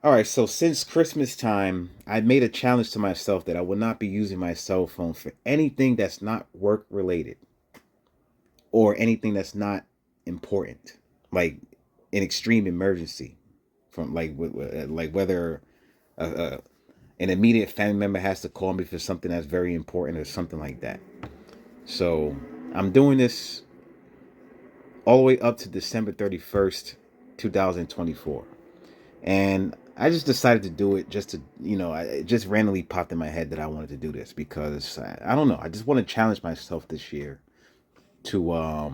All right, so since Christmas time, I made a challenge to myself that I will not be using my cell phone for anything that's not work related or anything that's not important, like an extreme emergency from like whether uh, uh, an immediate family member has to call me for something that's very important or something like that. So I'm doing this all the way up to December 31st, 2024. And I just decided to do it just to, it just randomly popped in my head that I wanted to do this because I don't know. I just want to challenge myself this year to,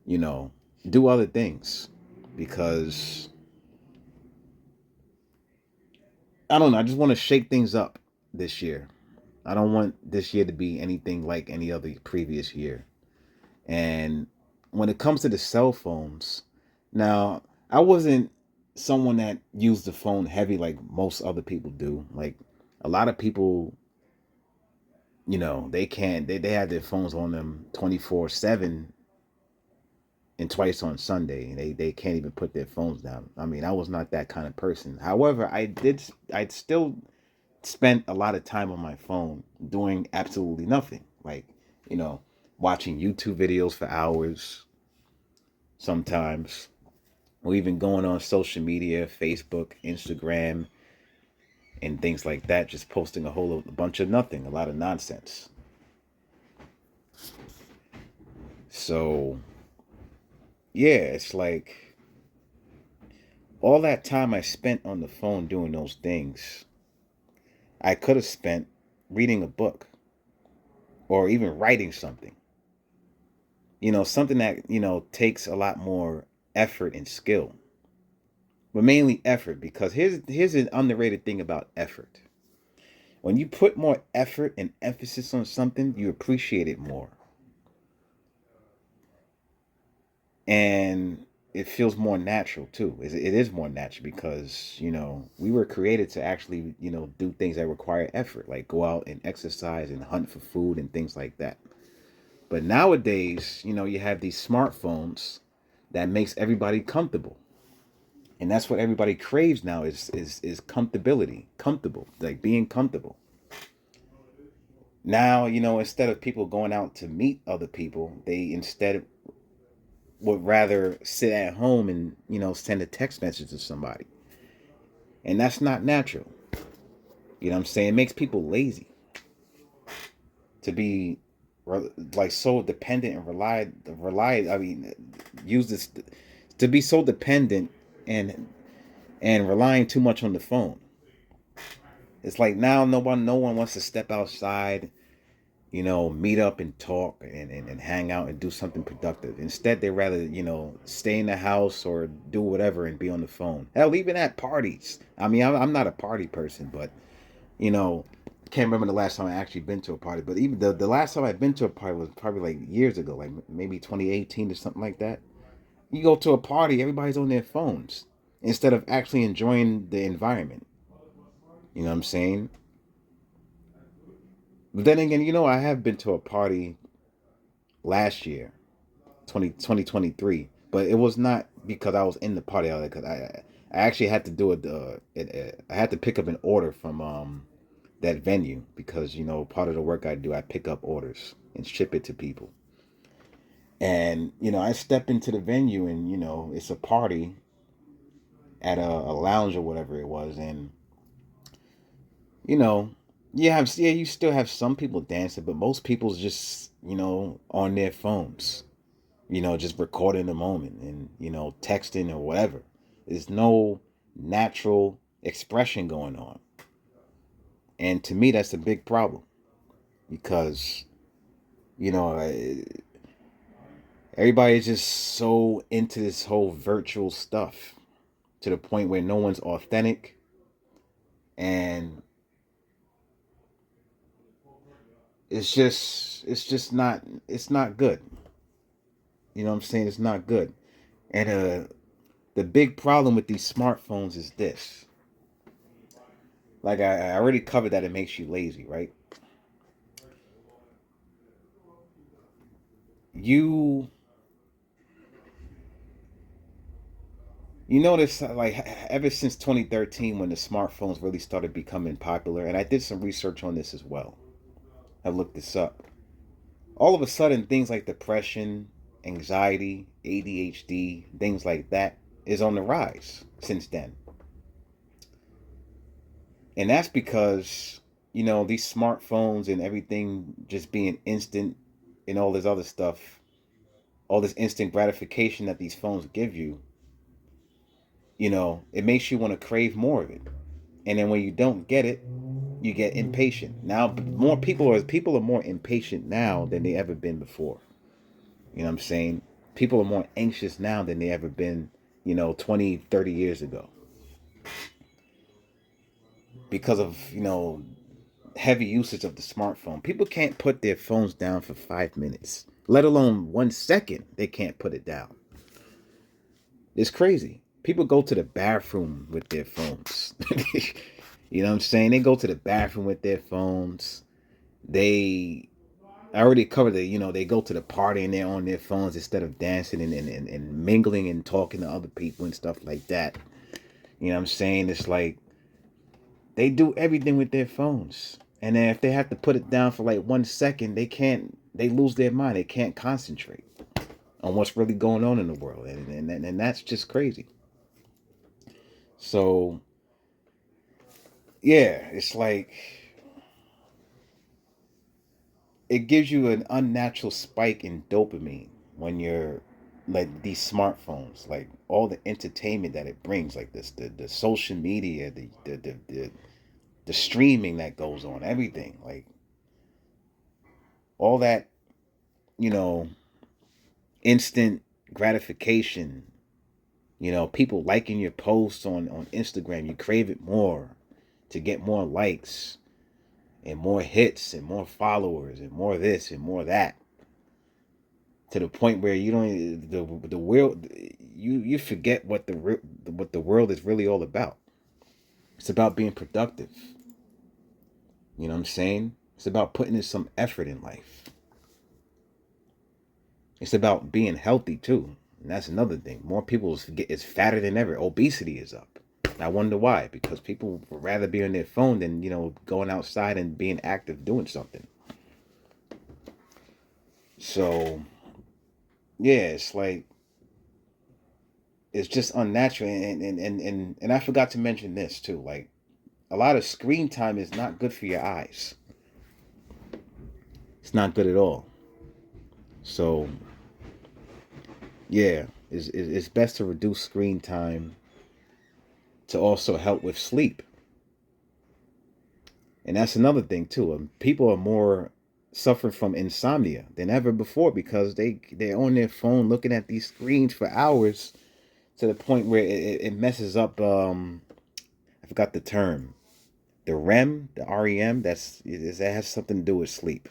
you know, do other things because I don't know. I just want to shake things up this year. I don't want this year to be anything like any other previous year. And when it comes to the cell phones, now I wasn't someone that used the phone heavy like most other people do. Like a lot of people, they can't they have their phones on them 24/7 and twice on Sunday. They can't even put their phones down. I mean, I was not that kind of person. However, I'd still spent a lot of time on my phone doing absolutely nothing. Like, you know, watching YouTube videos for hours sometimes, or even going on social media, Facebook, Instagram, and things like that, just posting a bunch of nothing, a lot of nonsense. So, yeah, it's like all that time I spent on the phone doing those things, I could have spent reading a book or even writing something. Something that, takes a lot more effort and skill, but mainly effort because here's an underrated thing about effort. When you put more effort and emphasis on something, you appreciate it more. And it feels more natural too. It is more natural because, we were created to actually, do things that require effort, like go out and exercise and hunt for food and things like that. But nowadays, you have these smartphones that makes everybody comfortable. And that's what everybody craves now is comfortability, comfortable, like being comfortable. Now, instead of people going out to meet other people, they instead would rather sit at home and, send a text message to somebody. And that's not natural. You know what I'm saying? It makes people lazy to be like so dependent and I mean, use this to be so dependent and relying too much on the phone. It's like now no one wants to step outside, meet up and talk and hang out and do something productive. Instead, they rather, stay in the house or do whatever and be on the phone. Hell, even at parties. I mean, I'm not a party person, but, you know, can't remember the last time I actually been to a party. But even the last time I've been to a party was probably like years ago, like maybe 2018 or something like that. You go to a party, everybody's on their phones instead of actually enjoying the environment. You know what I'm saying? But then again, I have been to a party last year 2023, but it was not because I was in the party. Because I actually had to do I had to pick up an order from that venue because part of the work I do, I pick up orders and ship it to people. And I stepped into the venue and it's a party at a lounge or whatever it was, and you know you still have some people dancing, but most people's just on their phones, just recording the moment and, texting or whatever. There's no natural expression going on. And to me, that's a big problem because, you know, everybody's just so into this whole virtual stuff to the point where no one's authentic. And it's not good. You know what I'm saying? It's not good. And the big problem with these smartphones is this. Like I already covered that it makes you lazy, right? You You notice, like, ever since 2013, when the smartphones really started becoming popular, and I did some research on this as well. I looked this up. All of a sudden, things like depression, anxiety, ADHD, things like that is on the rise since then. And that's because, these smartphones and everything just being instant and all this other stuff, all this instant gratification that these phones give you, it makes you want to crave more of it. And then when you don't get it, you get impatient. Now more people are more impatient now than they ever been before. You know what I'm saying? People are more anxious now than they ever been, 20, 30 years ago. Because of, heavy usage of the smartphone. People can't put their phones down for 5 minutes, let alone 1 second. They can't put it down. It's crazy. People go to the bathroom with their phones. You know what I'm saying? They go to the bathroom with their phones. They I already covered it. They go to the party and they're on their phones instead of dancing and mingling and talking to other people and stuff like that. You know what I'm saying? It's like they do everything with their phones. And then if they have to put it down for like 1 second, they lose their mind. They can't concentrate on what's really going on in the world. And that's just crazy. So, yeah, it's like it gives you an unnatural spike in dopamine when you're like these smartphones, like all the entertainment that it brings, like this, the social media, the streaming that goes on, everything, like all that, you know, instant gratification. People liking your posts on Instagram, you crave it more to get more likes and more hits and more followers and more this and more that, to the point where you don't the world you forget what the world is really all about. It's about being productive. You know what I'm saying? It's about putting in some effort in life. It's about being healthy too. And that's another thing. More people is fatter than ever. Obesity is up. I wonder why. Because people would rather be on their phone than, going outside and being active doing something. So yeah, it's like it's just unnatural, and I forgot to mention this too. Like, a lot of screen time is not good for your eyes. It's not good at all. So yeah, it's best to reduce screen time to also help with sleep. And that's another thing too. People are more suffering from insomnia than ever before because they're on their phone looking at these screens for hours, to the point where it messes up. I forgot the term. The REM, the REM. That has something to do with sleep.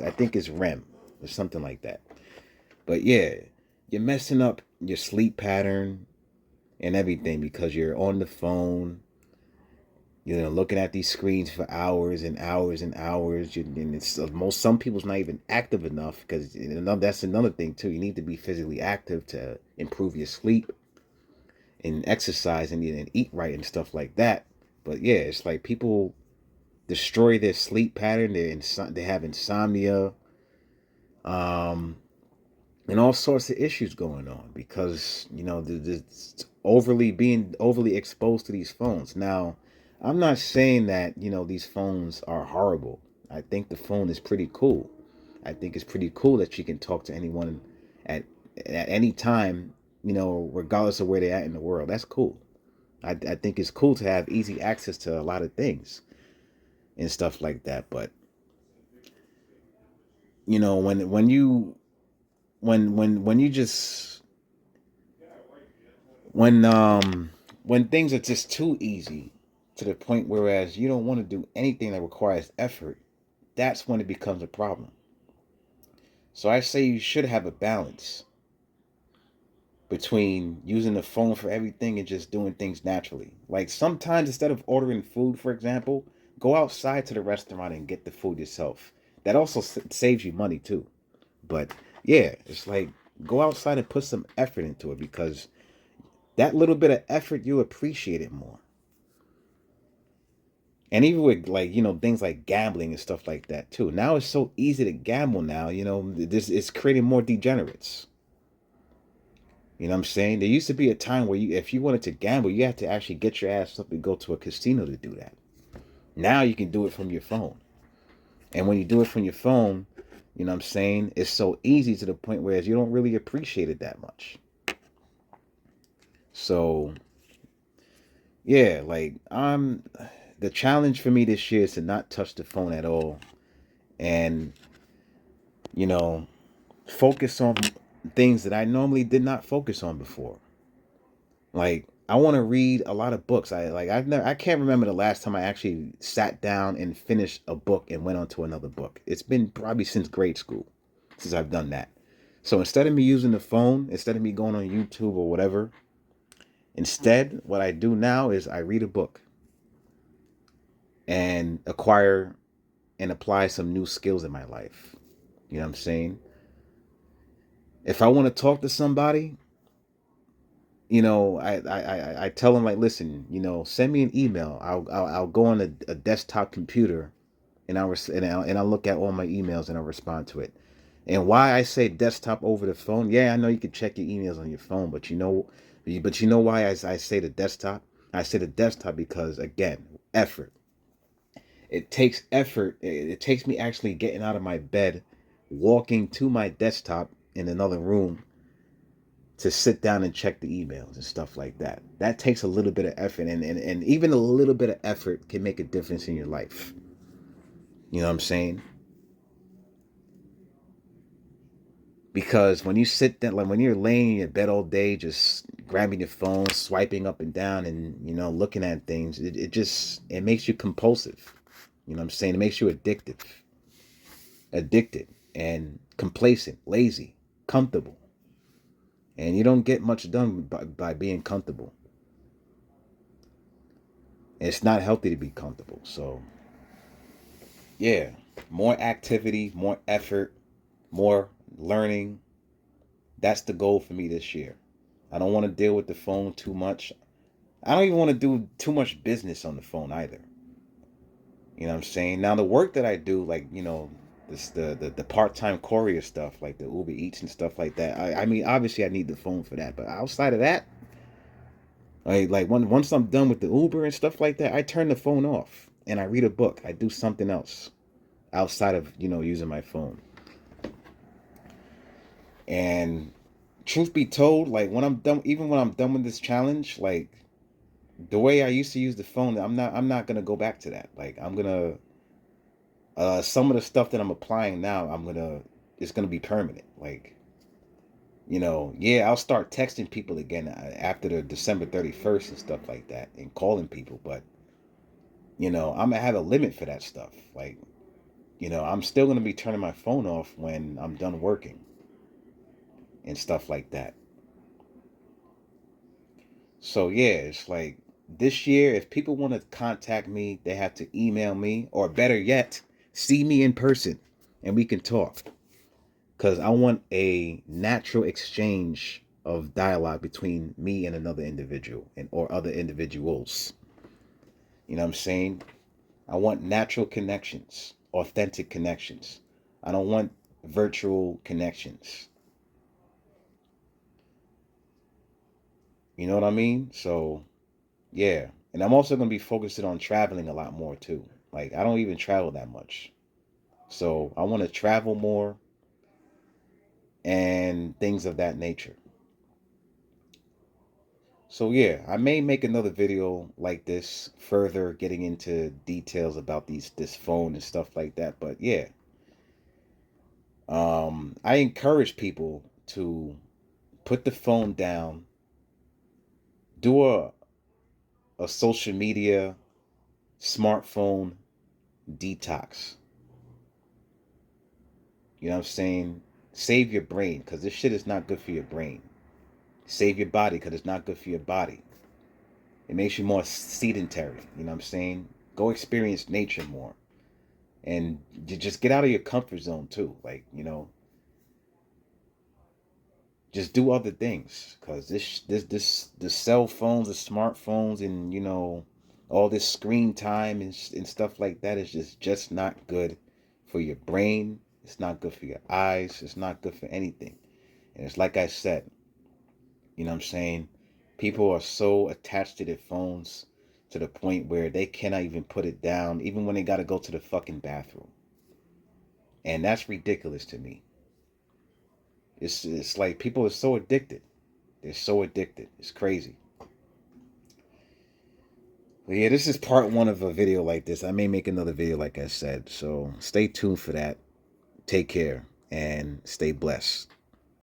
I think it's REM or something like that. But yeah, you're messing up your sleep pattern and everything because you're on the phone, looking at these screens for hours and hours and hours. And some people's not even active enough, because that's another thing too. You need to be physically active to improve your sleep and exercise and eat right and stuff like that. But yeah, it's like people destroy their sleep pattern. They have insomnia, um, and all sorts of issues going on because being overly exposed to these phones. Now, I'm not saying that these phones are horrible. I think the phone is pretty cool. I think it's pretty cool that you can talk to anyone at at any time, regardless of where they're at in the world. That's cool. I think it's cool to have easy access to a lot of things and stuff like that. But when you just when things are just too easy, to the point whereas you don't want to do anything that requires effort, that's when it becomes a problem. So I say you should have a balance between using the phone for everything and just doing things naturally. Like, sometimes instead of ordering food, for example, go outside to the restaurant and get the food yourself. That also saves you money too. But yeah, it's like, go outside and put some effort into it, because That little bit of effort, you'll appreciate it more. And even with, like, things like gambling and stuff like that too. Now it's so easy to gamble now, this it's creating more degenerates. You know what I'm saying? There used to be a time where if you wanted to gamble, you had to actually get your ass up and go to a casino to do that. Now you can do it from your phone. And when you do it from your phone, you know what I'm saying, it's so easy to the point where you don't really appreciate it that much. So, yeah, like, the challenge for me this year is to not touch the phone at all, and, you know, focus on things that I normally did not focus on before. Like, I want to read a lot of books. I can't remember the last time I actually sat down and finished a book and went on to another book. It's been probably since grade school since I've done that. So instead of me using the phone, instead of me going on YouTube or whatever, instead what I do now is I read a book and acquire and apply some new skills in my life. You know what I'm saying? If I want to talk to somebody, I tell them, like, listen, send me an email. I'll go on a desktop computer, and I'll look at all my emails and I'll respond to it. And why I say desktop over the phone? Yeah, I know you can check your emails on your phone, but you know why I say the desktop? I say the desktop because, again, effort. It takes effort. It takes me actually getting out of my bed, walking to my desktop in another room to sit down and check the emails and stuff like that. That takes a little bit of effort, and even a little bit of effort can make a difference in your life. You know what I'm saying? Because when you sit there, like when you're laying in your bed all day, just grabbing your phone, swiping up and down, and looking at things, it makes you compulsive. You know what I'm saying? It makes you addicted, and complacent, lazy, comfortable, and you don't get much done by being comfortable. And it's not healthy to be comfortable. So, yeah, more activity, more effort, more learning. That's the goal for me this year. I don't want to deal with the phone too much. I don't even want to do too much business on the phone either. You know what I'm saying? Now the work that I do, like, the part-time courier stuff, like the Uber Eats and stuff like that. I mean, obviously I need the phone for that, but outside of that, once I'm done with the Uber and stuff like that, I turn the phone off and I read a book. I do something else outside of, using my phone. And truth be told, like, when I'm done, even when I'm done with this challenge, like, the way I used to use the phone, I'm not gonna go back to that. Like, I'm gonna some of the stuff that I'm applying now, it's gonna be permanent. Like, yeah, I'll start texting people again after the December 31st and stuff like that, and calling people, but I'm gonna have a limit for that stuff. Like, I'm still gonna be turning my phone off when I'm done working and stuff like that. So yeah, it's like, this year, if people want to contact me, they have to email me, or better yet, see me in person and we can talk. Because I want a natural exchange of dialogue between me and another individual, or other individuals. You know what I'm saying? I want natural connections, authentic connections. I don't want virtual connections. You know what I mean? So, yeah. And I'm also going to be focusing on traveling a lot more too. Like, I don't even travel that much. So, I want to travel more and things of that nature. So, yeah, I may make another video like this, further getting into details about this phone and stuff like that. But yeah, I encourage people to put the phone down, do a social media smartphone detox. You know what I'm saying? Save your brain, because this shit is not good for your brain. Save your body, because it's not good for your body. It makes you more sedentary. You know what I'm saying? Go experience nature more. And just get out of your comfort zone too. Like, just do other things, because the cell phones, the smartphones, and all this screen time and stuff like that is just not good for your brain. It's not good for your eyes. It's not good for anything. And it's like I said, what I'm saying? People are so attached to their phones to the point where they cannot even put it down, even when they got to go to the fucking bathroom. And that's ridiculous to me. It's like people are so addicted. They're so addicted. It's crazy. But yeah, this is part one of a video like this. I may make another video, like I said. So stay tuned for that. Take care and stay blessed.